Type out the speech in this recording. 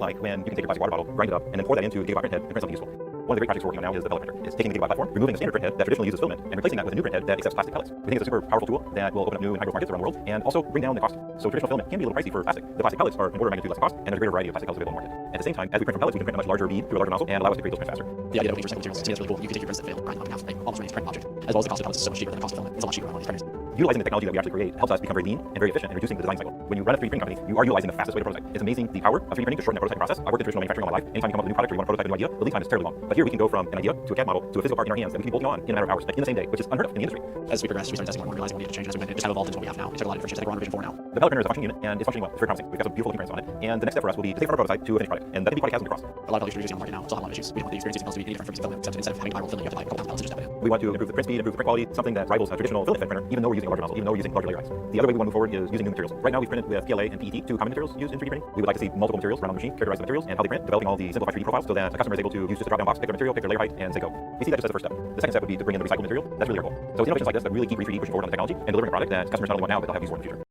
like when you can take your plastic water bottle, grind it up, and then pour that into a Gigabot printhead and print something useful. One of the great projects we're working on now is the pellet printer. It's taking the Gigabot platform, removing a standard printhead that traditionally uses filament, and replacing that with a new printhead that accepts plastic pellets. We think it's a super powerful tool that will open up new and high growth markets around the world, and also bring down the cost. So traditional filament can be a little pricey for plastic. The plastic pellets are an order of magnitude less cost, and there's a greater variety of plastic pellets available in the market. At the same time, as we print from pellets, we can print a much larger bead through a larger nozzle and allow us to create those prints faster. The idea of opening recycled materials, to me, that's really cool. You can take your prints that fail, grind them up in half, like almost ready to print an object. As well as the cost of pellets is so much cheaper than the cost of filament. It's a lot cheaper on one of these printers. Utilizing the technology that we actually create helps us become very lean and very efficient in reducing the design cycle. When you run a 3D printing company, you are utilizing the fastest way to prototype. It's amazing the power of 3D printing to shorten the prototyping process. I worked in traditional manufacturing all my life. Anytime you come up with a new product or you want to prototype a new idea, the lead time is terribly long. But here we can go from an idea to a CAD model to a physical part in our hands that we can bolt on in a matter of hours, like in the same day, which is unheard of in the industry. As we progress, we started testing more and realizing we needed to change as we went. It just have evolved into what we have now. It took a lot of different shit. I think we're on revision 4 now. The pellet printer is a functioning unit and it's functioning well. It's very promising. We've got some beautiful looking prints on it. And the next step for us will be to take from our prototype to a finished product. And that can be quite a chasm to cross. A lot of pellets you're using on the market now still have a lot of issues. We don't want the experience using pellets to be any different from using filament, except instead of having to buy rolled filament, you have to buy a couple pounds of pellets to just have it. We want to improve the print speed, improve the print quality, something that rivals a traditional filament fed printer, even though we're using a larger nozzle, even though we're using larger layer heights. The other way we want to move forward is using new materials. Right now we've printed with PLA and PET, two common materials used in 3D printing. We would like to see multiple materials run on the machine, characterize the materials and how they print, developing all the simplified 3D profiles so that a customer is able to use just a drop-down box, pick their material, pick their layer height, and say go. We see that just as the first step. The second step would be to bring in the recycled material. That's really our goal. So it's innovations like this that really keep 3D pushing forward on the technology and delivering a product that customers not only want now, but they'll have use for in the future.